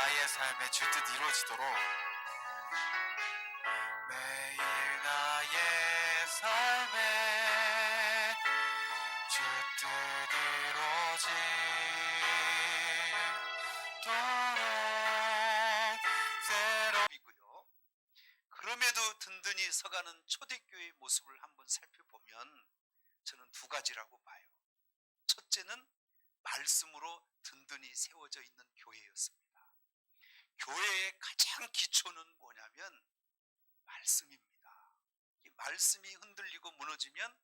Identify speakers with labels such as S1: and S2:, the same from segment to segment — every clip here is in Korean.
S1: 나의 삶에 주뜻 이루어지도록 매일 나의 삶에 주뜻 이루어지도록 새로이고요. 그럼에도 든든히 서가는 초대교회의 모습을 한번 살펴보면 저는 두 가지라고 봐요. 첫째는 말씀으로 든든히 세워져 있는 교회였습니다. 교회의 가장 기초는 뭐냐면 말씀입니다. 이 말씀이 흔들리고 무너지면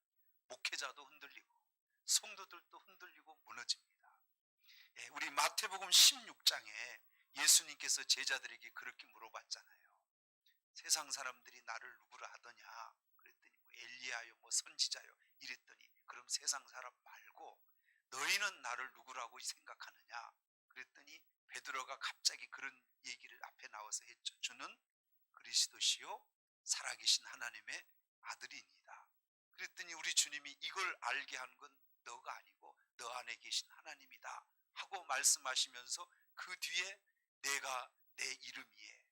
S1: 목회자도 흔들리고 성도들도 흔들리고 무너집니다. 우리 마태복음 16장에 예수님께서 제자들에게 그렇게 물어봤잖아요. 세상 사람들이 나를 누구라 하더냐? 그랬더니 뭐 엘리야요, 뭐 선지자요 이랬더니 그럼 세상 사람 말고 너희는 나를 누구라고 생각하느냐? 그랬더니 베드로가 갑자기 그런 얘기를 앞에 나와서 했죠. 주는 그리스도시요 살아계신 하나님의 아들이니이다. 그랬더니 우리 주님이 이걸 알게 한 건 너가 아니고 너 안에 계신 하나님이다 하고 말씀하시면서 그 뒤에 내가 내 이름 위에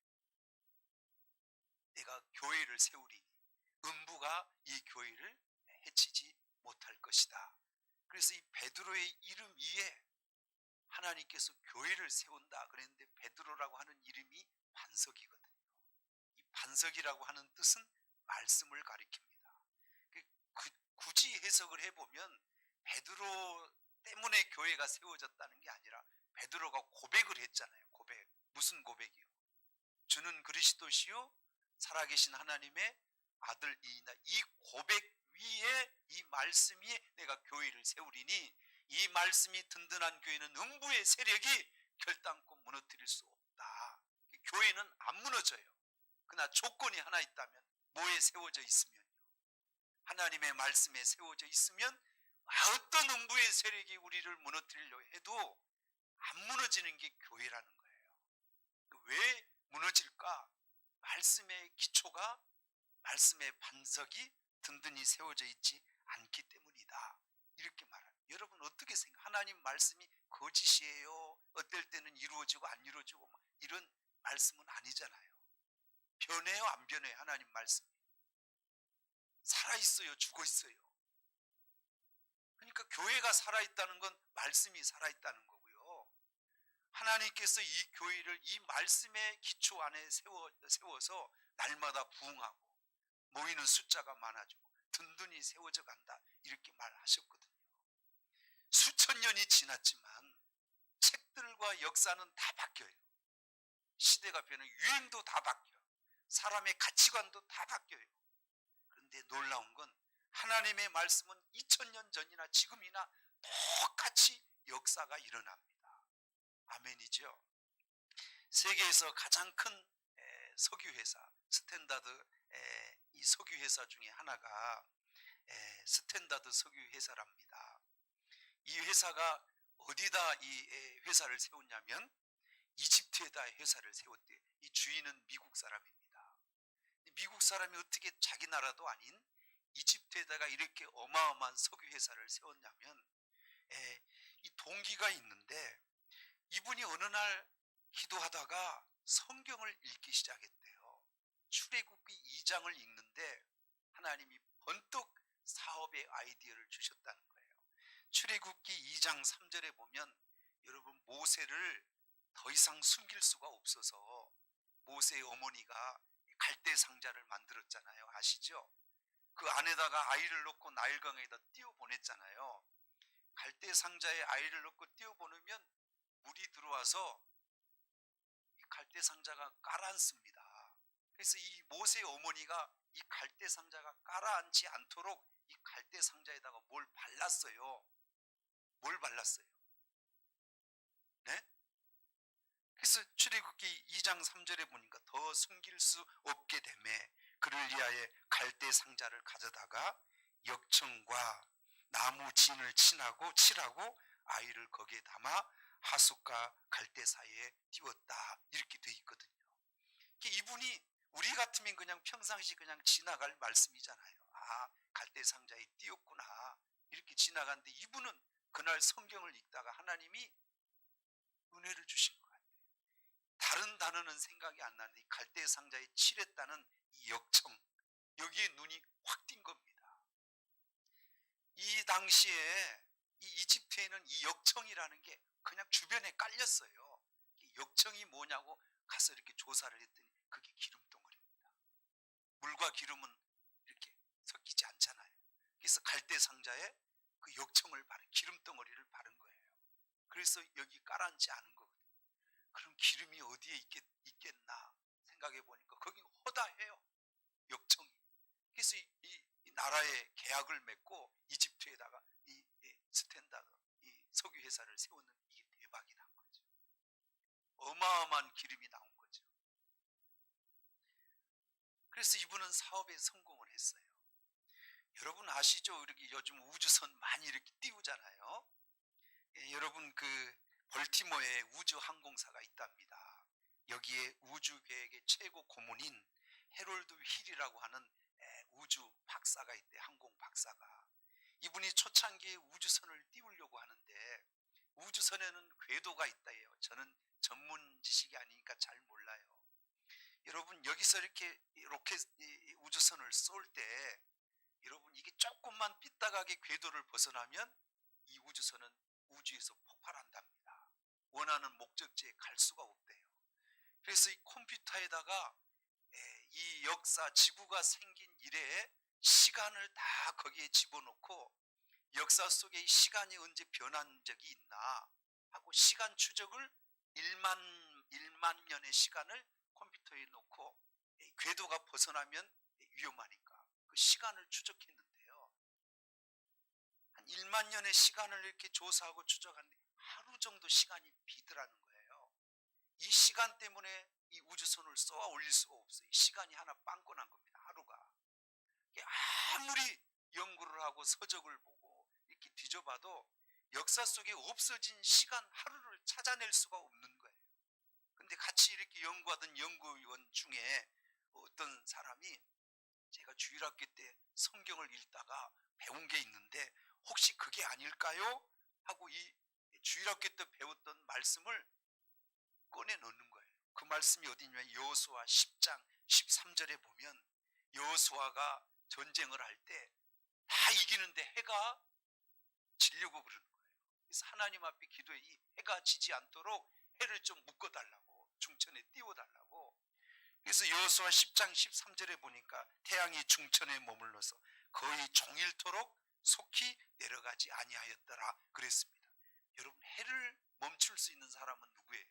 S1: 내가 교회를 세우리니 음부가 이 교회를 해치지 못할 것이다. 그래서 이 베드로의 이름 위에 하나님께서 교회를 세운다 그랬는데 베드로라고 하는 이름이 반석이거든요. 이 반석이라고 하는 뜻은 말씀을 가리킵니다. 굳이 해석을 해보면 베드로 때문에 교회가 세워졌다는 게 아니라 베드로가 고백을 했잖아요. 고백. 무슨 고백이요? 주는 그리스도시요 살아계신 하나님의 아들이나 이 고백 위에 이 말씀 위에 내가 교회를 세우리니 이 말씀이 든든한 교회는 음부의 세력이 결단코 무너뜨릴 수 없다. 교회는 안 무너져요. 그러나 조건이 하나 있다면 뭐에 세워져 있으면요? 하나님의 말씀에 세워져 있으면 어떤 음부의 세력이 우리를 무너뜨리려 해도 안 무너지는 게 교회라는 거예요. 왜 무너질까? 말씀의 기초가 말씀의 반석이 든든히 세워져 있지 않기 때문이다. 이렇게 말합니다. 여러분 어떻게 생각해요? 하나님 말씀이 거짓이에요. 어떨 때는 이루어지고 안 이루어지고 이런 말씀은 아니잖아요. 변해요 안 변해요? 하나님 말씀이 살아있어요 죽어있어요? 그러니까 교회가 살아있다는 건 말씀이 살아있다는 거고요. 하나님께서 이 교회를 이 말씀의 기초 안에 세워서 날마다 부흥하고 모이는 숫자가 많아지고 든든히 세워져 간다 이렇게 말하셨거든요. 수천 년이 지났지만 책들과 역사는 다 바뀌어요. 시대가 변해 유행도 다 바뀌어요. 사람의 가치관도 다 바뀌어요. 그런데 놀라운 건 하나님의 말씀은 2000년 전이나 지금이나 똑같이 역사가 일어납니다. 아멘이죠. 세계에서 가장 큰 석유회사 스탠다드 이 석유회사 중에 하나가 스탠다드 석유회사랍니다. 이 회사가 어디다 이 회사를 세웠냐면 이집트에다 회사를 세웠대요. 이 주인은 미국 사람입니다. 미국 사람이 어떻게 자기 나라도 아닌 이집트에다가 이렇게 어마어마한 석유회사를 세웠냐면 이 동기가 있는데 이분이 어느 날 기도하다가 성경을 읽기 시작했대요. 출애굽기 2장을 읽는데 하나님이 번뜩 사업의 아이디어를 주셨다는 거예요. 출애굽기 2장 3절에 보면 여러분 모세를 더 이상 숨길 수가 없어서 모세의 어머니가 갈대 상자를 만들었잖아요. 아시죠? 그 안에다가 아이를 넣고 나일강에다 띄워 보냈잖아요. 갈대 상자에 아이를 넣고 띄워 보내면 물이 들어와서 이 갈대 상자가 가라앉습니다. 그래서 이 모세의 어머니가 이 갈대 상자가 가라앉지 않도록 이 갈대 상자에다가 뭘 발랐어요. 뭘 발랐어요? 네? 그래서 출애굽기 2장 3절에 보니까 더 숨길 수 없게 되매 그를 위하여 갈대 상자를 가져다가 역청과 나무 진을 칠하고 아이를 거기에 담아 하숫과 갈대 사이에 띄웠다 이렇게 돼 있거든요. 이분이 우리 같으면 그냥 평상시 그냥 지나갈 말씀이잖아요. 아 갈대 상자에 띄웠구나 이렇게 지나갔는데 이분은 그날 성경을 읽다가 하나님이 은혜를 주신 것 같아요. 다른 단어는 생각이 안 나는데 갈대 상자에 칠했다는 이 역청, 여기에 눈이 확 띈 겁니다. 이 당시에 이 이집트에는 이 역청이라는 게 그냥 주변에 깔렸어요. 이 역청이 뭐냐고 가서 이렇게 조사를 했더니 그게 기름덩어리입니다. 물과 기름은 이렇게 섞이지 않잖아요. 그래서 갈대 상자에 그 역청을 바른 기름덩어리를 바른 거예요. 그래서 여기 깔아앉지 않은 거거든요. 그럼 기름이 어디에 있겠나 생각해 보니까 거기 허다해요, 역청이. 그래서 이 나라에 계약을 맺고 이집트에다가 이 스탠다드, 이 석유 회사를 세웠는데 이게 대박이 난 거죠. 어마어마한 기름이 나온 거죠. 그래서 이분은 사업에 성공을 했어요. 여러분 아시죠? 이렇게 요즘 우주선 많이 이렇게 띄우잖아요. 예, 여러분 그 벌티모어에 우주항공사가 있답니다. 여기에 우주계획의 최고 고문인 해롤드 힐이라고 하는 우주 박사가 있대, 항공 박사가. 이분이 초창기에 우주선을 띄우려고 하는데 우주선에는 궤도가 있다해요. 저는 전문 지식이 아니니까 잘 몰라요. 여러분 여기서 이렇게 로켓 우주선을 쏠 때 여러분 이게 조금만 삐딱하게 궤도를 벗어나면 이 우주선은 우주에서 폭발한답니다. 원하는 목적지에 갈 수가 없대요. 그래서 이 컴퓨터에다가 이 역사, 지구가 생긴 이래에 시간을 다 거기에 집어넣고 역사 속에 시간이 언제 변한 적이 있나 하고 시간 추적을 1만 년의 시간을 컴퓨터에 놓고 궤도가 벗어나면 위험하니까 그 시간을 추적했는데요. 한 1만 년의 시간을 이렇게 조사하고 추적하는데 하루 정도 시간이 비더라는 거예요. 이 시간 때문에 이 우주선을 쏘아 올릴 수가 없어요. 시간이 하나 빵꾸난 겁니다. 하루가. 아무리 연구를 하고 서적을 보고 이렇게 뒤져봐도 역사 속에 없어진 시간 하루를 찾아낼 수가 없는 거예요. 근데 같이 이렇게 연구하던 연구위원 중에 어떤 사람이 제가 주일학교 때 성경을 읽다가 배운 게 있는데 혹시 그게 아닐까요? 하고 이 주일학교 때 배웠던 말씀을 꺼내 넣는 거예요. 그 말씀이 어디냐면 여호수아 10장 13절에 보면 여호수아가 전쟁을 할 때 다 이기는데 해가 지려고 그러는 거예요. 그래서 하나님 앞에 기도해 이 해가 지지 않도록 해를 좀 묶어달라고, 중천에 띄워달라고. 그래서 여호수아 10장 13절에 보니까 태양이 중천에 머물러서 거의 종일토록 속히 내려가지 아니하였더라 그랬습니다. 여러분 해를 멈출 수 있는 사람은 누구예요?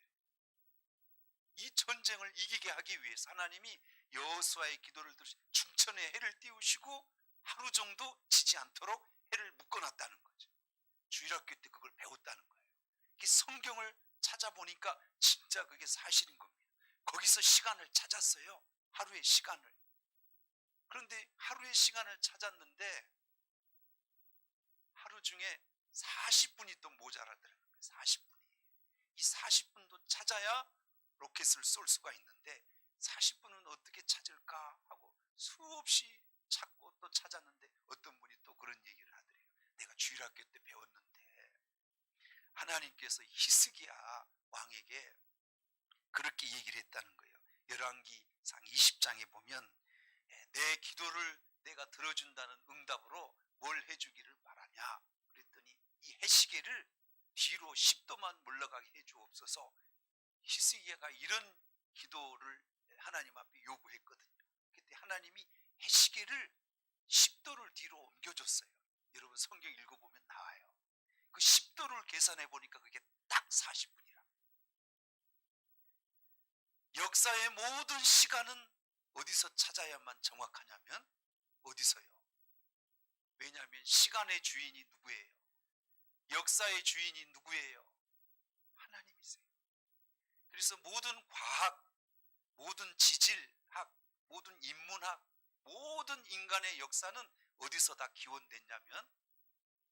S1: 이 전쟁을 이기게 하기 위해서 하나님이 여호수아의 기도를 들으시 중천에 해를 띄우시고 하루 정도 지지 않도록 해를 묶어놨다는 거죠. 주일학교 때 그걸 배웠다는 거예요. 성경을 찾아보니까 진짜 그게 사실인 겁니다. 거기서 시간을 찾았어요. 하루의 시간을. 그런데 하루의 시간을 찾았는데 하루 중에 40분이 또 모자라더라고요. 40분이. 이 40분도 찾아야 로켓을 쏠 수가 있는데 40분은 어떻게 찾을까 하고 수없이 찾고 또 찾았는데 어떤 분이 또 그런 얘기를 하더래요. 내가 주일학교 때 배웠는데 하나님께서 히스기야 왕에게 그렇게 얘기를 했다는 거예요. 열왕기상 20장에 보면 내 기도를 내가 들어준다는 응답으로 뭘 해주기를 바라냐 그랬더니 이 해시계를 뒤로 10도만 물러가게 해주옵소서. 히스기야가 이런 기도를 하나님 앞에 요구했거든요. 그때 하나님이 해시계를 10도를 뒤로 옮겨줬어요. 여러분 성경 읽어보면 나와요. 그 10도를 계산해 보니까 그게 딱 40분이라. 역사의 모든 시간은 어디서 찾아야만 정확하냐면 어디서요? 왜냐하면 시간의 주인이 누구예요? 역사의 주인이 누구예요? 하나님이세요. 그래서 모든 과학, 모든 지질학, 모든 인문학, 모든 인간의 역사는 어디서 다 기원됐냐면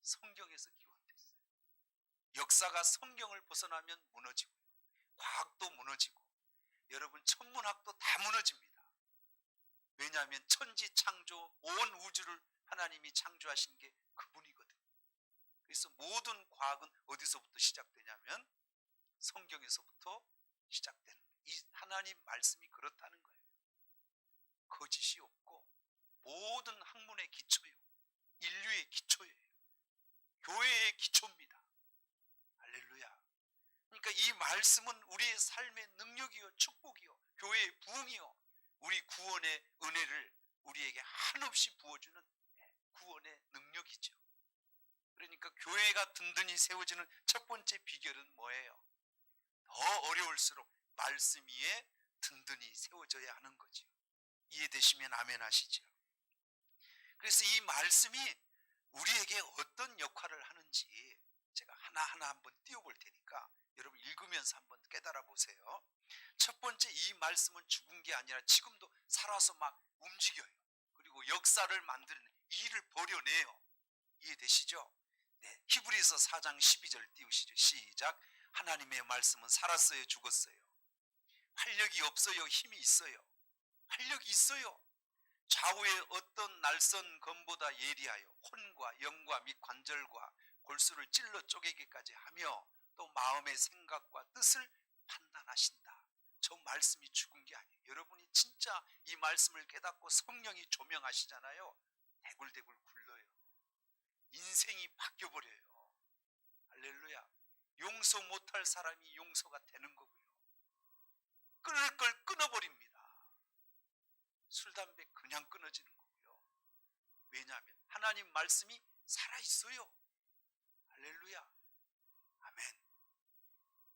S1: 성경에서 기원됐어요. 역사가 성경을 벗어나면 무너지고요. 과학도 무너지고 여러분 천문학도 다 무너집니다. 왜냐하면 천지 창조 온 우주를 하나님이 창조하신 게 그분이거든요. 그래서 모든 과학은 어디서부터 시작되냐면 성경에서부터 시작되는 거예요. 이 하나님 말씀이 그렇다는 거예요. 거짓이 없고 모든 학문의 기초요, 인류의 기초예요. 교회의 기초입니다. 할렐루야. 그러니까 이 말씀은 우리의 삶의 능력이요, 축복이요, 교회의 부흥이요, 우리 구원의 은혜를 우리에게 한없이 부어주는 구원의 능력이죠. 그러니까 교회가 든든히 세워지는 첫 번째 비결은 뭐예요? 더 어려울수록 말씀 위에 든든히 세워져야 하는 거죠. 이해되시면 아멘 하시죠. 그래서 이 말씀이 우리에게 어떤 역할을 하는지 제가 하나하나 한번 띄워볼 테니까 여러분 읽으면서 한번 깨달아 보세요. 첫 번째, 이 말씀은 죽은 게 아니라 지금도 살아서 막 움직여요. 그리고 역사를 만드는 일을 벌여내요. 이해되시죠? 네, 히브리서 4장 12절 띄우시죠. 시작. 하나님의 말씀은 살았어요, 죽었어요? 활력이 없어요, 힘이 있어요? 활력이 있어요. 좌우의 어떤 날선 검보다 예리하여 혼과 영과 및 관절과 골수를 찔러 쪼개기까지 하며 또 마음의 생각과 뜻을 판단하신다. 저 말씀이 죽은 게 아니에요. 여러분이 진짜 이 말씀을 깨닫고 성령이 조명하시잖아요. 대굴대굴 굴러요. 인생이 바뀌어버려요. 할렐루야. 용서 못할 사람이 용서가 되는 거고요. 끊을 걸 끊어버립니다. 술, 담배 그냥 끊어지는 거고요. 왜냐하면 하나님 말씀이 살아있어요. 할렐루야. 아멘.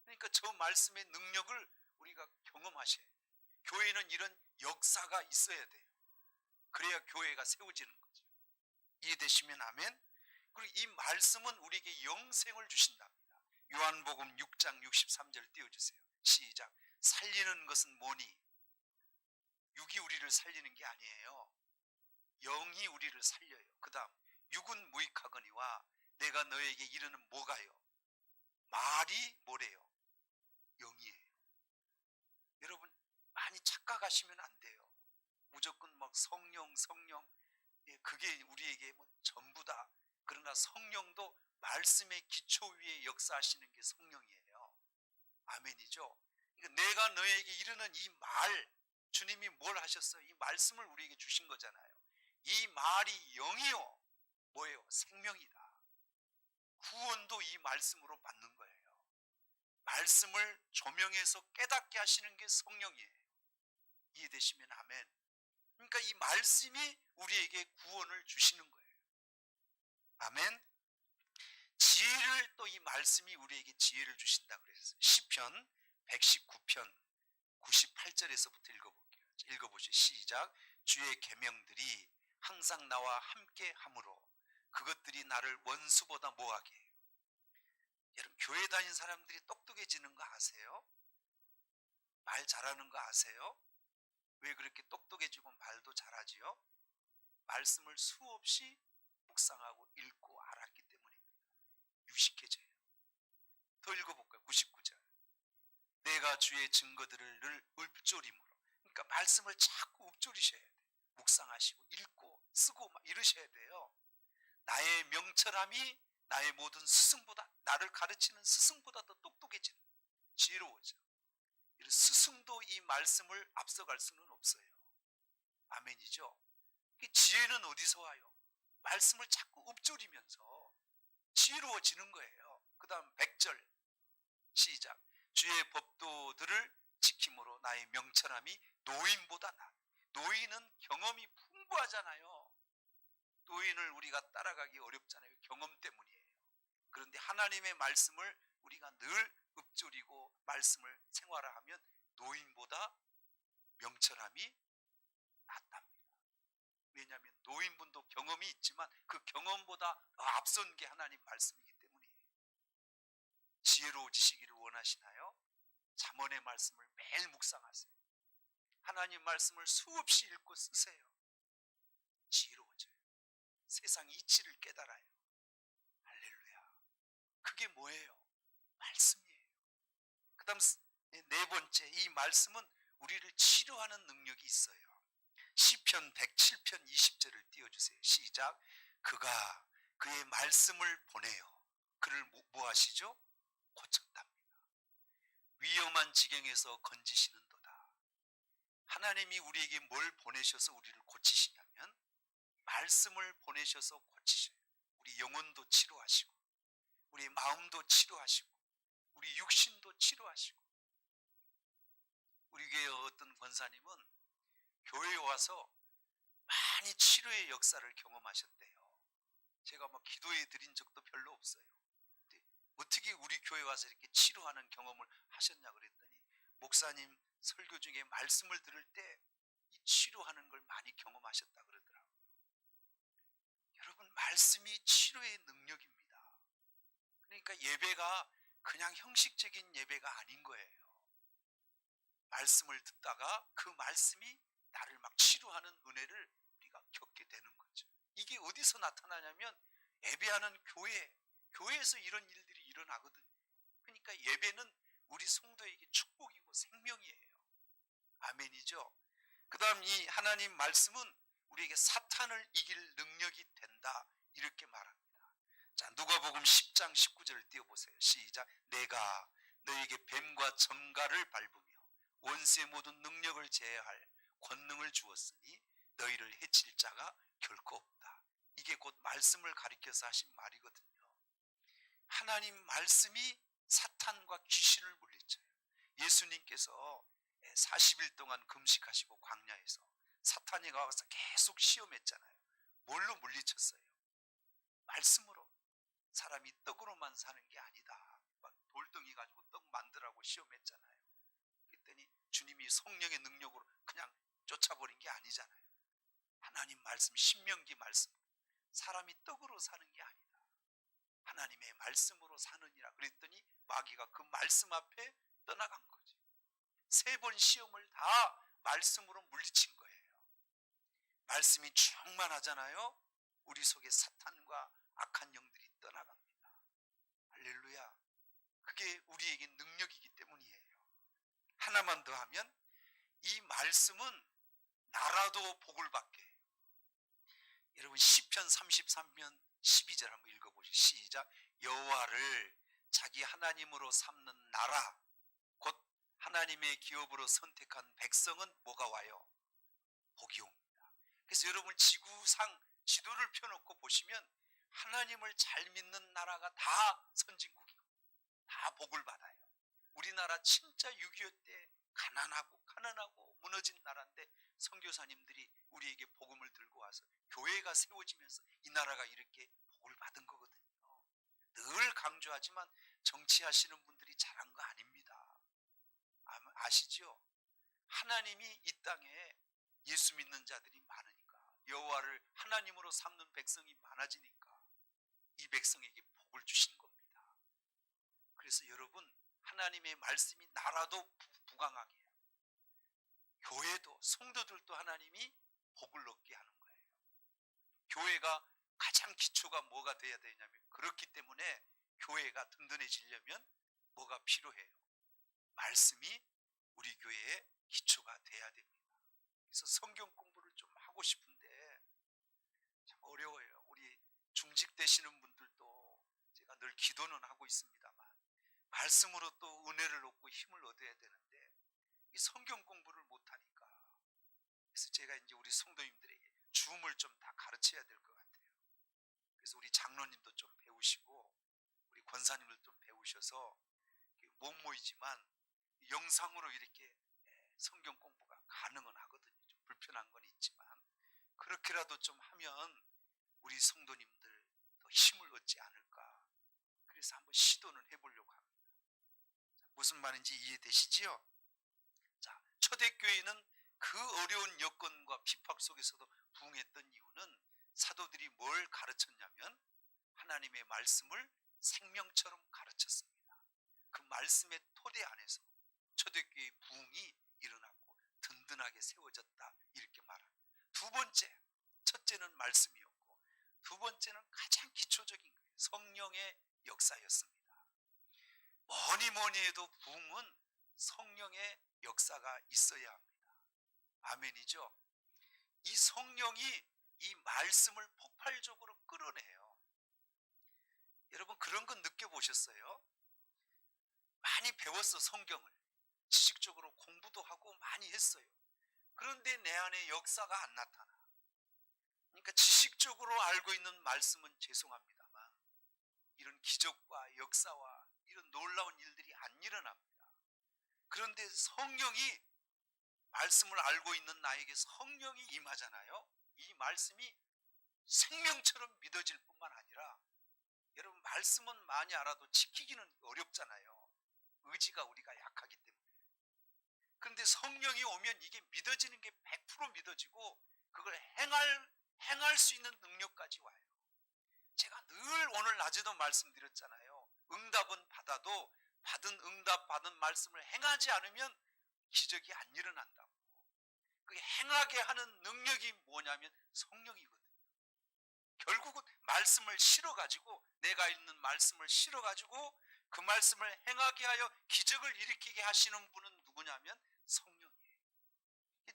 S1: 그러니까 저 말씀의 능력을 우리가 경험하셔야 돼요. 교회는 이런 역사가 있어야 돼요. 그래야 교회가 세워지는 거죠. 이해되시면 아멘. 그리고 이 말씀은 우리에게 영생을 주신답니다. 요한복음 6장 63절 띄워주세요. 시작. 살리는 것은 뭐니? 육이 우리를 살리는 게 아니에요. 영이 우리를 살려요. 그 다음 육은 무익하거니와 내가 너에게 이르는 뭐가요? 말이 뭐래요? 영이에요. 여러분 많이 착각하시면 안 돼요. 무조건 막 성령 그게 우리에게 뭐 전부다. 그러나 성령도 말씀의 기초 위에 역사하시는 게 성령이에요. 아멘이죠. 그러니까 내가 너에게 이르는 이 말, 주님이 뭘 하셨어요? 이 말씀을 우리에게 주신 거잖아요. 이 말이 영이요, 뭐예요? 생명이다. 구원도 이 말씀으로 받는 거예요. 말씀을 조명해서 깨닫게 하시는 게 성령이에요. 이해되시면 아멘. 그러니까 이 말씀이 우리에게 구원을 주시는 거예요. 아멘. 지혜를 또 이 말씀이 우리에게 지혜를 주신다 그랬어요. 시편 119편 98절에서부터 읽어볼게요. 읽어보시죠. 시작. 주의 계명들이 항상 나와 함께 함으로 그것들이 나를 원수보다 뭐하게 해요? 여러분 교회 다닌 사람들이 똑똑해지는 거 아세요? 말 잘하는 거 아세요? 왜 그렇게 똑똑해지고 말도 잘하지요? 말씀을 수없이 묵상하고 읽고 알았기 때문입니다. 유식해져요. 더 읽어볼까요? 99절. 내가 주의 증거들을 늘 읊조림으로. 그러니까 말씀을 자꾸 읊조리셔야 돼요. 묵상하시고 읽고 쓰고 막 이러셔야 돼요. 나의 명철함이 나의 모든 스승보다, 나를 가르치는 스승보다 더 똑똑해지는, 지혜로워져. 스승도 이 말씀을 앞서갈 수는 없어요. 아멘이죠. 지혜는 어디서 와요? 말씀을 자꾸 읊조리면서 지혜로워지는 거예요. 그 다음 100절 시작. 주의 법도들을 지킴으로 나의 명철함이 노인보다 나. 노인은 경험이 풍부하잖아요. 노인을 우리가 따라가기 어렵잖아요. 경험 때문이에요. 그런데 하나님의 말씀을 우리가 늘 읊조리고 말씀을 생활하면 노인보다 명철함이 낫답니다. 왜냐하면 노인분도 경험이 있지만 그 경험보다 앞선 게 하나님 말씀이기 때문이에요. 지혜로워지시기를 원하시나요? 잠언의 말씀을 매일 묵상하세요. 하나님 말씀을 수없이 읽고 쓰세요. 지혜로워져요. 세상 이치를 깨달아요. 할렐루야. 그게 뭐예요? 말씀이에요. 그 다음 네 번째, 이 말씀은 우리를 치료하는 능력이 있어요. 시편 107편 20절을 띄워주세요. 시작. 그가 그의 말씀을 보내요. 그를 뭐 하시죠? 고쳤답니다. 위험한 지경에서 건지시는도다. 하나님이 우리에게 뭘 보내셔서 우리를 고치시냐면 말씀을 보내셔서 고치셔요. 우리 영혼도 치료하시고 우리 마음도 치료하시고 우리 육신도 치료하시고. 우리 교회 어떤 권사님은 교회에 와서 많이 치료의 역사를 경험하셨대요. 제가 막 기도해 드린 적도 별로 없어요. 근데 어떻게 우리 교회 와서 이렇게 치료하는 경험을 하셨냐 그랬더니 목사님 설교 중에 말씀을 들을 때 이 치료하는 걸 많이 경험하셨다 그러더라고요. 여러분, 말씀이 치료의 능력입니다. 그러니까 예배가 그냥 형식적인 예배가 아닌 거예요. 말씀을 듣다가 그 말씀이 나를 막 치료하는 은혜를 우리가 겪게 되는 거죠. 이게 어디서 나타나냐면 예배하는 교회에서 이런 일들이 일어나거든요. 그러니까 예배는 우리 성도에게 축복이고 생명이에요. 아멘이죠. 그 다음 이 하나님 말씀은 우리에게 사탄을 이길 능력이 된다, 이렇게 말합니다. 자, 누가복음 10장 19절을 띄워보세요. 시작. 내가 너에게 뱀과 점갈을 밟으며 원수의 모든 능력을 제어할 권능을 주었으니 너희를 해칠 자가 결코 없다. 이게 곧 말씀을 가리켜서 하신 말이거든요. 하나님 말씀이 사탄과 귀신을 물리쳐요. 예수님께서 40일 동안 금식하시고 광야에서 사탄이 가서 계속 시험했잖아요. 뭘로 물리쳤어요? 말씀으로. 사람이 떡으로만 사는 게 아니다. 막 돌덩이 가지고 떡 만들라고 시험했잖아요. 그랬더니 주님이 성령의 능력으로 그냥 쫓아버린 게 아니잖아요. 하나님 말씀, 신명기 말씀, 사람이 떡으로 사는 게 아니다. 하나님의 말씀으로 사느니라 그랬더니 마귀가 그 말씀 앞에 떠나간 거지. 3번 시험을 다 말씀으로 물리친 거예요. 말씀이 충만하잖아요. 우리 속에 사탄과 악한 영들이 떠나갑니다. 할렐루야. 그게 우리에게 능력이기 때문이에요. 하나만 더 하면 이 말씀은 나라도 복을 받게 해요. 여러분 시편 33편 12절 한번 읽어보시죠. 시작. 여호와를 자기 하나님으로 삼는 나라, 곧 하나님의 기업으로 선택한 백성은 뭐가 와요? 복이 옵니다. 그래서 여러분 지구상 지도를 펴놓고 보시면 하나님을 잘 믿는 나라가 다 선진국이고 다 복을 받아요. 우리나라 진짜 6.25 때 가난하고 무너진 나라인데 선교사님들이 우리에게 복음을 들고 와서 교회가 세워지면서 이 나라가 이렇게 복을 받은 거거든요. 늘 강조하지만 정치하시는 분들이 잘한 거 아닙니다. 아시죠? 하나님이 이 땅에 예수 믿는 자들이 많으니까, 여호와를 하나님으로 삼는 백성이 많아지니까 이 백성에게 복을 주신 겁니다. 그래서 여러분, 하나님의 말씀이 나라도 부강하게 해요. 교회도, 성도들도 하나님이 복을 얻게 하는 거예요. 교회가 가장 기초가 뭐가 돼야 되냐면, 그렇기 때문에 교회가 든든해지려면 뭐가 필요해요? 말씀이 우리 교회의 기초가 돼야 됩니다. 그래서 성경 공부를 좀 하고 싶은데 참 어려워요. 우리 중직 되시는 분들도 제가 늘 기도는 하고 있습니다만 말씀으로 또 은혜를 얻고 힘을 얻어야 되는데 이 성경 공부를 못하니까, 그래서 제가 이제 우리 성도님들에게 주음을 좀 다 가르쳐야 될 것 같아요. 그래서 우리 장로님도 좀 배우시고 우리 권사님을 좀 배우셔서 못 모이지만 영상으로 이렇게 성경 공부가 가능은 하거든요. 좀 불편한 건 있지만 그렇게라도 좀 하면 우리 성도님들 더 힘을 얻지 않을까. 그래서 한번 시도는 해보려고 합니다. 무슨 말인지 이해되시지요? 자, 초대교회는 그 어려운 여건과 핍박 속에서도 부흥했던 이유는 사도들이 뭘 가르쳤냐면 하나님의 말씀을 생명처럼 가르쳤습니다. 그 말씀의 토대 안에서 초대교회의 부흥이 일어났고 든든하게 세워졌다, 이렇게 말합니다. 두 번째, 첫째는 말씀이었고 두 번째는 가장 기초적인 거예요. 성령의 역사였습니다. 뭐니 해도 부흥은 성령의 역사가 있어야 합니다. 아멘이죠? 이 성령이 이 말씀을 폭발적으로 끌어내요. 여러분 그런 건 느껴보셨어요? 많이 배웠어. 성경을 지식적으로 공부도 하고 많이 했어요. 그런데 내 안에 역사가 안 나타나. 그러니까 지식적으로 알고 있는 말씀은 죄송합니다만 이런 기적과 역사와 이런 놀라운 일들이 안 일어납니다. 그런데 성령이, 말씀을 알고 있는 나에게 성령이 임하잖아요. 이 말씀이 생명처럼 믿어질 뿐만 아니라, 여러분 말씀은 많이 알아도 지키기는 어렵잖아요. 의지가 우리가 약하기 때문에. 그런데 성령이 오면 이게 믿어지는 게 100% 믿어지고 그걸 행할 수 있는 능력까지 와요. 제가 늘 오늘 낮에도 말씀드렸잖아요. 응답은 받아도 받은 응답 받은 말씀을 행하지 않으면 기적이 안 일어난다고. 그 행하게 하는 능력이 뭐냐면 성령이거든요. 결국은 말씀을 실어가지고, 내가 읽는 말씀을 실어가지고 그 말씀을 행하게 하여 기적을 일으키게 하시는 분은 누구냐면 성령이에요.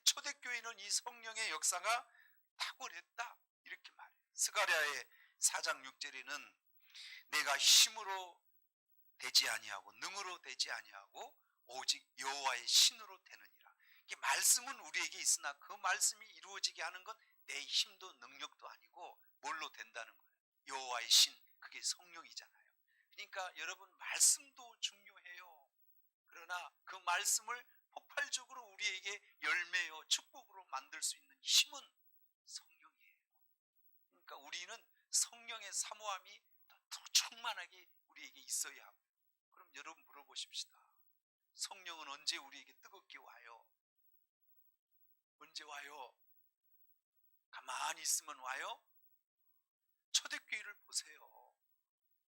S1: 초대교회는 이 성령의 역사가 탁월했다 이렇게 말해요. 스가랴의 4장 6절에는 내가 힘으로 되지 아니하고 능으로 되지 아니하고 오직 여호와의 신으로 되느니라. 이 말씀은 우리에게 있으나 그 말씀이 이루어지게 하는 건 내 힘도 능력도 아니고 뭘로 된다는 거예요. 여호와의 신, 그게 성령이잖아요. 그러니까 여러분 말씀도 중요해요. 그러나 그 말씀을 폭발적으로 우리에게 열매요 축복으로 만들 수 있는 힘은 성령이에요. 그러니까 우리는 성령의 사모함이 더 충만하게 우리에게 있어야 하고. 그럼 여러분 물어보십시다. 성령은 언제 우리에게 뜨겁게 와요? 언제 와요? 가만히 있으면 와요? 초대교회를 보세요.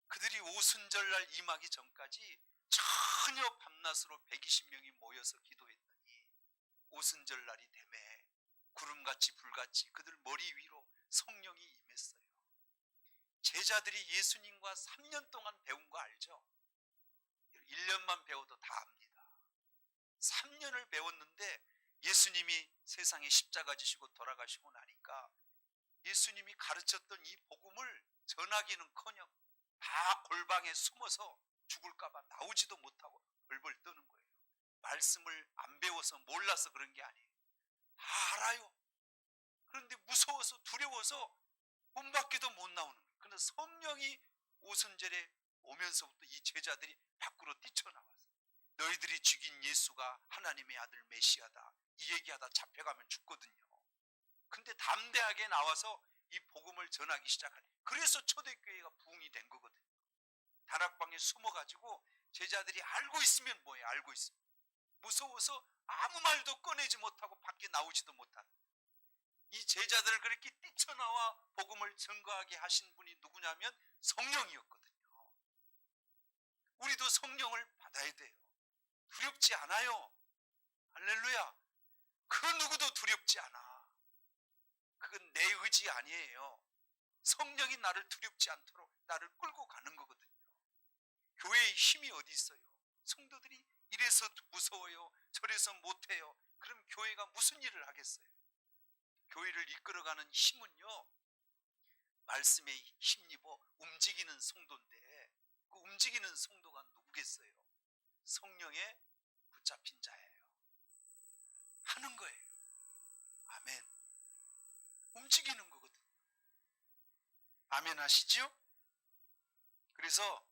S1: 그들이 오순절날 임하기 전까지 전혀 밤낮으로 120명이 모여서 기도했더니 오순절날이 되매 구름같이 불같이 그들 머리 위로 성령이 임했어요. 제자들이 예수님과 3년 동안 배운 거 알죠? 1년만 배워도 다 압니다. 3년을 배웠는데 예수님이 세상에 십자가 지시고 돌아가시고 나니까 예수님이 가르쳤던 이 복음을 전하기는커녕 다 골방에 숨어서 죽을까봐 나오지도 못하고 벌벌 떠는 거예요. 말씀을 안 배워서 몰라서 그런 게 아니에요. 다 알아요. 그런데 무서워서 두려워서 문 밖에도 못 나오는 거예요. 그런데 성령이 오순절에 오면서부터 이 제자들이 밖으로 뛰쳐나와서 너희들이 죽인 예수가 하나님의 아들 메시아다 이 얘기하다 잡혀가면 죽거든요. 근데 담대하게 나와서 이 복음을 전하기 시작하네. 그래서 초대교회가 부흥이 된 거거든요. 다락방에 숨어가지고 제자들이 알고 있으면 뭐예요? 알고 있으면 무서워서 아무 말도 꺼내지 못하고 밖에 나오지도 못하는, 이 제자들을 그렇게 뛰쳐나와 복음을 증거하게 하신 분이 누구냐면 성령이었거든요. 우리도 성령을 받아야 돼요. 두렵지 않아요. 할렐루야. 그 누구도 두렵지 않아. 그건 내 의지 아니에요. 성령이 나를 두렵지 않도록 나를 끌고 가는 거거든요. 교회의 힘이 어디 있어요? 성도들이 이래서 무서워요, 저래서 못해요. 그럼 교회가 무슨 일을 하겠어요? 교회를 이끌어가는 힘은요, 말씀에 힘입어 움직이는 성도인데 그 움직이는 성도가 누구겠어요? 성령에 붙잡힌 자예요. 하는 거예요. 아멘. 움직이는 거거든요. 아멘 하시죠? 그래서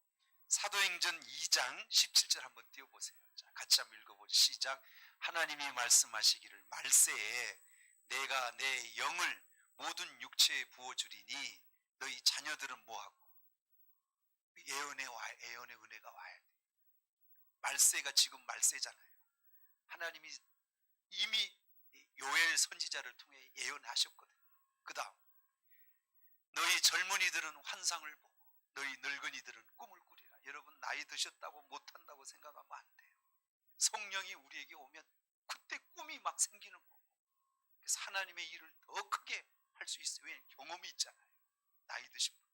S1: 사도행전 2장 17절 한번 띄워보세요. 자, 같이 한번 읽어보죠. 시작. 하나님이 말씀하시기를 말세에 내가 내 영을 모든 육체에 부어주리니 너희 자녀들은 뭐하고? 예언의 은혜가 와야 돼. 말세가 지금 말세잖아요. 하나님이 이미 요엘 선지자를 통해 예언하셨거든요. 그 다음 너희 젊은이들은 환상을 보고 너희 늙은이들은 꿈을 꾸리라. 여러분 나이 드셨다고 못한다고 생각하면 안 돼요. 성령이 우리에게 오면 그때 꿈이 막 생기는 거고, 그래서 하나님의 일을 더 크게 할 수 있어요. 왜냐하면 경험이 있잖아요. 나이 드신 분,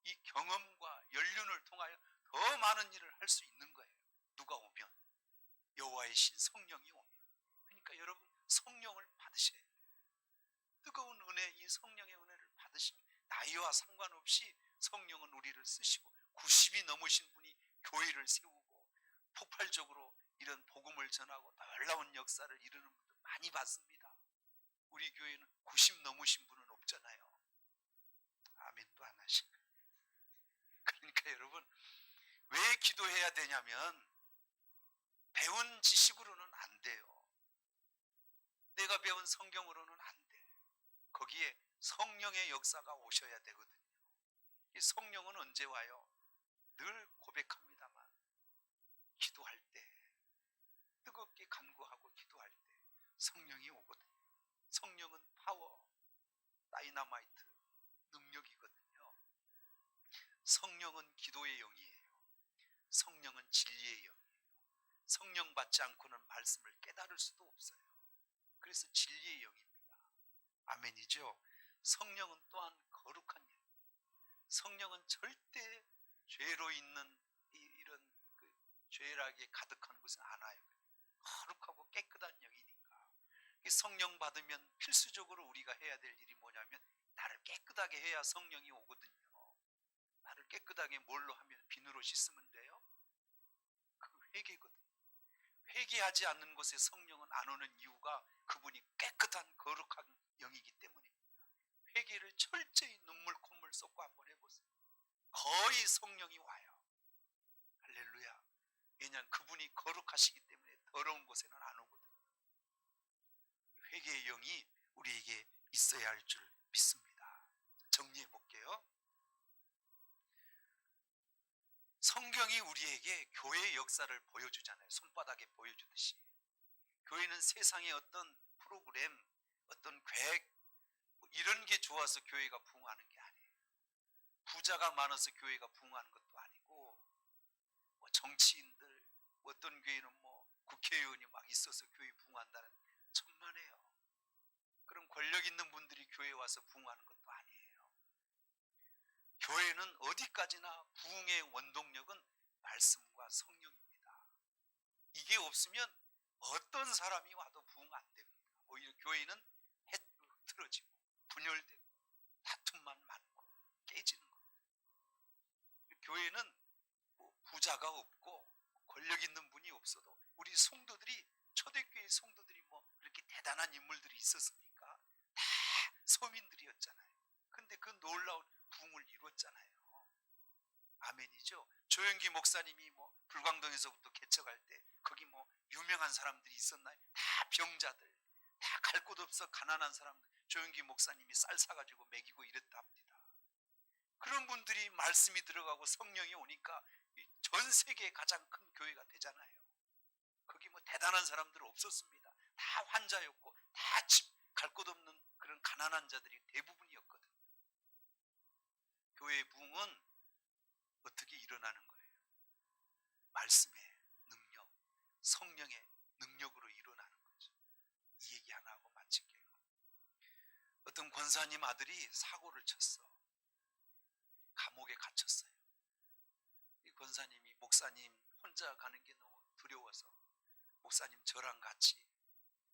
S1: 이 경험과 연륜을 통하여 더 많은 일을 할 수 있는 거예요. 누가 오면? 여호와의 신 성령이 오면. 그러니까 여러분 성령을 받으셔야 돼요. 뜨거운 은혜, 이 성령의 은혜를 받으시면 나이와 상관없이 성령은 우리를 쓰시고 90이 넘으신 분이 교회를 세우고 폭발적으로 이런 복음을 전하고 놀라운 역사를 이루는 분들 많이 봤습니다. 우리 교회는 90 넘으신 분은 없잖아요. 아멘도 안 하시고. 그러니까 여러분, 왜 기도해야 되냐면 배운 지식으로는 안 돼요. 내가 배운 성경으로는 안 돼. 거기에 성령의 역사가 오셔야 되거든요. 이 성령은 언제 와요? 늘 고백합니다만 기도할 때, 뜨겁게 간구하고 기도할 때 성령이 오거든요. 성령은 파워, 다이나마이트, 능력이거든요. 성령은 기도의 영이에요. 성령은 진리의 영이에요. 성령 받지 않고는 말씀을 깨달을 수도 없어요. 그래서 진리의 영입니다. 아멘이죠. 성령은 또한 거룩한 영. 성령은 절대 죄로 있는 이런 죄락이 가득한 곳은 안 와요. 거룩하고 깨끗한 영이니까. 성령 받으면 필수적으로 우리가 해야 될 일이 뭐냐면 나를 깨끗하게 해야 성령이 오거든요. 나를 깨끗하게 뭘로 하면 비누로 씻으면 돼요? 그 회개거든요. 회개하지 않는 곳에 성령은 안 오는 이유가 그분이 깨끗한 거룩한 영이기 때문입니다. 회개를 철저히 눈물 콧물 쏟고 한번 해보세요. 거의 성령이 와요. 할렐루야. 왜냐하면 그분이 거룩하시기 때문에 더러운 곳에는 안 오거든요. 회개의 영이 우리에게 있어야 할 줄 믿습니다. 정리해 볼게요. 성경이 우리에게 교회의 역사를 보여주잖아요. 손바닥에 보여주듯이. 교회는 세상의 어떤 프로그램, 어떤 계획, 이런 게 좋아서 교회가 부흥하는 게 아니에요. 부자가 많아서 교회가 부흥하는 것도 아니고, 정치인들, 어떤 교회는 국회의원이 막 있어서 교회 부흥한다는, 천만에요. 그럼 권력 있는 분들이 교회에 와서 부흥하는 것도 아니에요. 교회는 어디까지나 부흥의 원동력은 말씀과 성령입니다. 이게 없으면 어떤 사람이 와도 부흥 안 됩니다. 오히려 교회는 흐트러지고 분열되고 다툼만 많고 깨지는 거예요. 교회는 부자가 없고 권력 있는 분이 없어도 우리 성도들이, 초대교회 성도들이 그렇게 대단한 인물들이 있었습니까? 다 서민들이었잖아요. 근데 그 놀라운 부흥을 이뤘잖아요. 아멘이죠. 조영기 목사님이 불광동에서부터 개척할 때 거기 유명한 사람들이 있었나요? 다 병자들, 다 갈 곳 없어 가난한 사람들, 조영기 목사님이 쌀 사가지고 먹이고 이랬다 합니다. 그런 분들이 말씀이 들어가고 성령이 오니까 전 세계에 가장 큰 교회가 되잖아요. 거기 대단한 사람들 없었습니다. 다 환자였고 다 집 갈 곳 없는 그런 가난한 자들이 대부분이었거든요. 교회의 부흥은 어떻게 일어나는 거예요? 말씀의 능력, 성령의 능력으로 일어나는 거죠. 이 얘기 하나 하고 마칠게요. 어떤 권사님 아들이 사고를 쳤어. 감옥에 갇혔어요. 이 권사님이, 목사님 혼자 가는 게 너무 두려워서 목사님 저랑 같이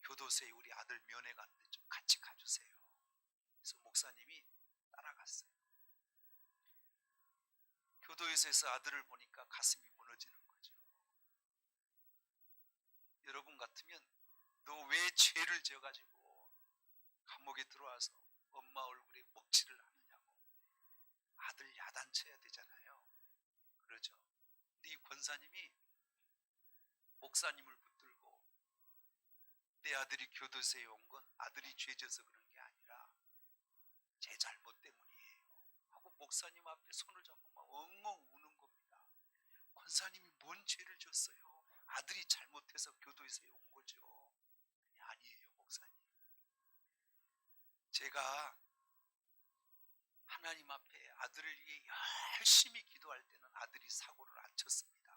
S1: 교도소에 우리 아들 면회 가는데 좀 같이 가주세요. 그래서 목사님이 따라갔어요. 교도소에서 아들을 보니까 가슴이 무너지는 거죠. 여러분 같으면 너 왜 죄를 지어가지고 감옥에 들어와서 엄마 얼굴에 먹칠을 하느냐고 아들 야단쳐야 되잖아요. 그러죠. 근데 이 권사님이 목사님을 붙들고 내 아들이 교도소에 온 건 아들이 죄져서 그런 게 아니라 제 잘못 때문이에요 하고 목사님 앞에 손을 잡고 막 엉엉 우는 겁니다. 권사님이 뭔 죄를 졌어요? 아들이 잘못해서 교도소에 온 거죠. 아니에요 목사님. 제가 하나님 앞에 아들을 위해 열심히 기도할 때는 아들이 사고를 안 쳤습니다.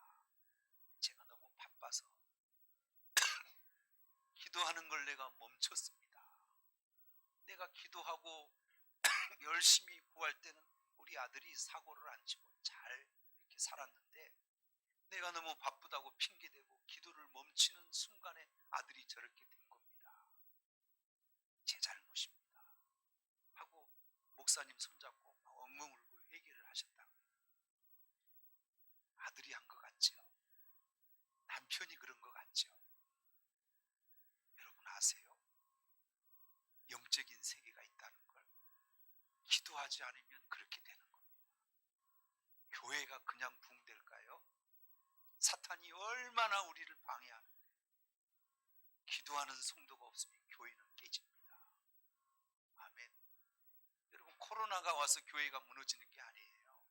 S1: 제가 너무 바빠서 기도하는 걸 내가 멈췄습니다. 내가 기도하고 열심히 구할 때는 우리 아들이 사고를 안 치고 잘 이렇게 살았는데 내가 너무 바쁘다고 핑계대고 기도를 멈추는 순간에 아들이 저렇게 된 겁니다. 제 잘못입니다 하고 목사님 손잡고 엉엉 울고 회개를 하셨다고요. 아들이 한 것 같죠. 편이 그런 것 같죠? 여러분 아세요? 영적인 세계가 있다는 걸. 기도하지 않으면 그렇게 되는 겁니다. 교회가 그냥 붕될까요? 사탄이 얼마나 우리를 방해하는데 기도하는 성도가 없으면 교회는 깨집니다. 아멘. 여러분 코로나가 와서 교회가 무너지는 게 아니에요.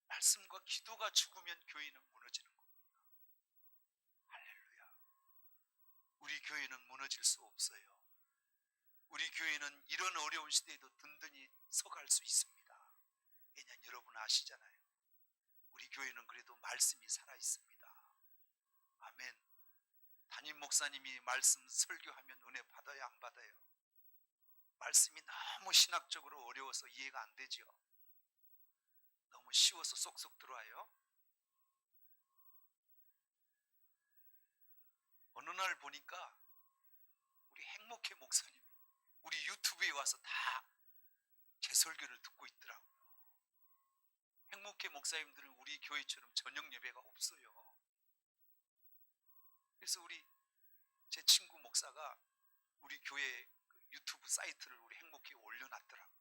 S1: 말씀과 기도가 죽으면 교회는 무너지는 겁니다. 할렐루야. 우리 교회는 무너질 수 없어요. 우리 교회는 이런 어려운 시대에도 든든히 서갈 수 있습니다. 왜냐하면 여러분 아시잖아요. 우리 교회는 그래도 말씀이 살아있습니다. 아멘. 담임 목사님이 말씀 설교하면 은혜 받아요, 안 받아요? 말씀이 너무 신학적으로 어려워서 이해가 안 되죠. 너무 쉬워서 쏙쏙 들어와요. 어느 날 보니까 우리 행복회 목사님이 우리 유튜브에 와서 다 제 설교를 듣고 있더라고요. 행복회 목사님들은 우리 교회처럼 저녁 예배가 없어요. 그래서 제 친구 목사가 우리 교회 유튜브 사이트를 우리 행복회에 올려놨더라고요.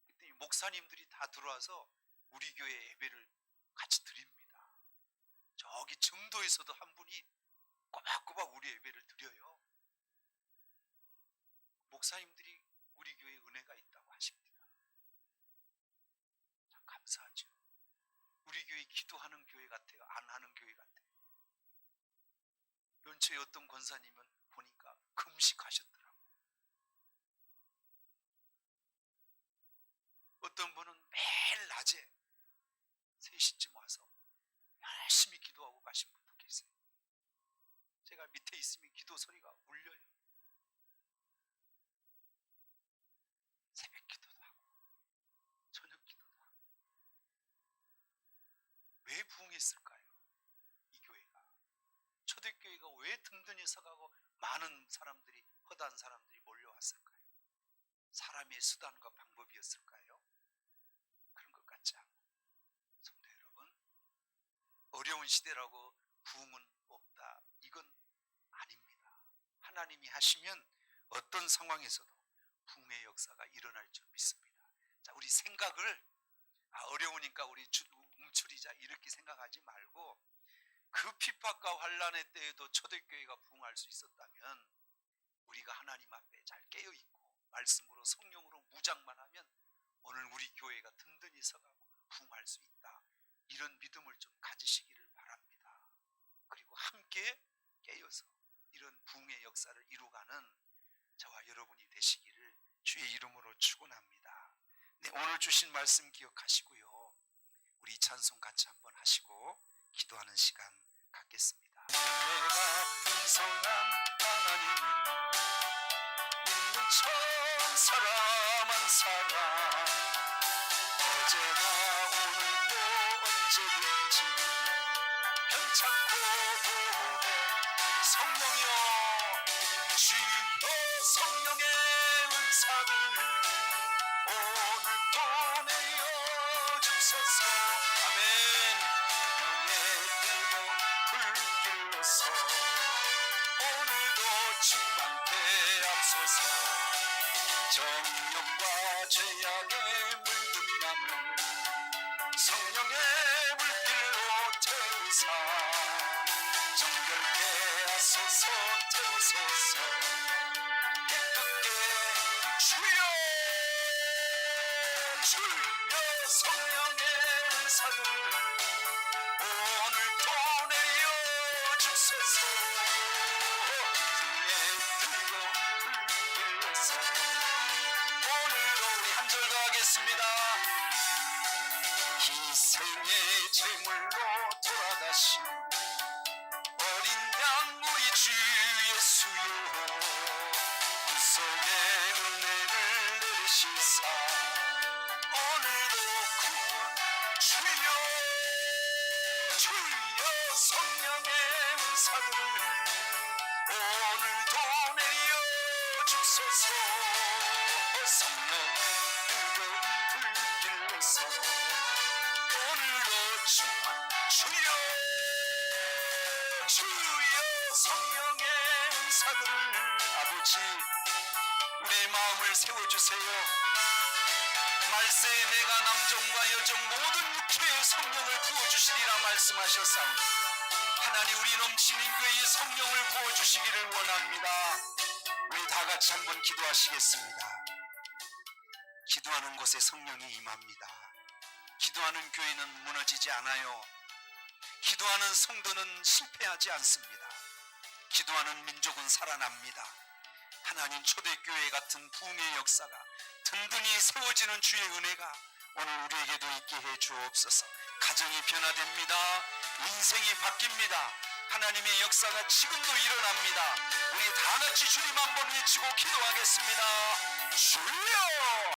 S1: 그랬더니 목사님들이 다 들어와서 우리 교회 예배를 같이 드립니다. 저기 정도에서도 한 분이 꼬박꼬박 우리 예배를 드려요. 목사님들이 우리 교회에 은혜가 있다고 하십니다. 참 감사하죠. 우리 교회 기도하는 교회 같아요? 안 하는 교회 같아요? 연초에 어떤 권사님은 보니까 금식하셨더라고요. 어떤 분은 매일 낮에 3시쯤 와서 열심히 기도하고 가신 분도 계세요. 제가 밑에 있으면 기도 소리가 울려요. 새벽 기도도 하고 저녁 기도도 하고. 왜 부흥했을까요? 이 교회가. 초대교회가 왜 든든히 서가고 많은 사람들이, 허다한 사람들이 몰려왔을까요? 사람의 수단과 방법이었을까요? 그런 것 같지 않아요. 성도 여러분, 어려운 시대라고 부흥은 없다, 이건 아닙니다. 하나님이 하시면 어떤 상황에서도 부흥의 역사가 일어날 줄 믿습니다. 자, 우리 생각을 어려우니까 우리 움츠리자 이렇게 생각하지 말고, 그 핍박과 환난의 때에도 초대교회가 부흥할 수 있었다면 우리가 하나님 앞에 잘 깨어있고 말씀으로 성령으로 무장만 하면 오늘 우리 교회가 든든히 서가고 부흥할 수 있다, 이런 믿음을 좀 가지시기를 바랍니다. 그리고 함께 깨어서 이런 부흥의 역사를 이루가는 저와 여러분이 되시기를 주의 이름으로 축원합니다. 네, 오늘 주신 말씀 기억하시고요. 우리 찬송 같이 한번 하시고 기도하는 시간 갖겠습니다. 내가 풍성한 하나님은 믿는 천사람 한 사람, 어제나 오늘도 언제든지 괜찮고 보호해 성령이여, 주여 성령의 은사를 오늘도 내려 주소서. 아멘. 영의 뜨거운 불길로서 오늘도 충만케 앞서서 정욕과 죄악에 물든 남을 성령의 물길로 태우사 정결케 하소서. 태우소서. 깨끗게 주여 주여 성령의 은사를 오늘도 내려 주소서. 주의 뜨거운 불길로서 오늘도 우리 한 절 더 하겠습니다. 희생의 제물로 돌아가신 어린 양 우리 주 예수여, 구속의 은혜를 내리시사 오늘도 구원 주여 주여 성령의 은사를 오늘도 내려 주소서. 성령의 뜨거운 불길로서 오늘도 주여 주여 성령의 은사들을 아버지 우리의 마음을 세워주세요. 말세에 내가 남종과 여종 모든 육체의 성령을 부어주시리라 말씀하셨사오니 하나님 우리 넘치는 교회의 성령을 부어주시기를 원합니다. 우리 다 같이 한번 기도하시겠습니다. 기도하는 곳에 성령이 임합니다. 기도하는 교회는 무너지지 않아요. 기도하는 성도는 실패하지 않습니다. 기도하는 민족은 살아납니다. 하나님 초대교회 같은 부흥의 역사가 든든히 세워지는 주의 은혜가 오늘 우리에게도 있게 해 주옵소서. 가정이 변화됩니다. 인생이 바뀝니다. 하나님의 역사가 지금도 일어납니다. 우리 다 같이 주님 한번 외치고 기도하겠습니다. 주여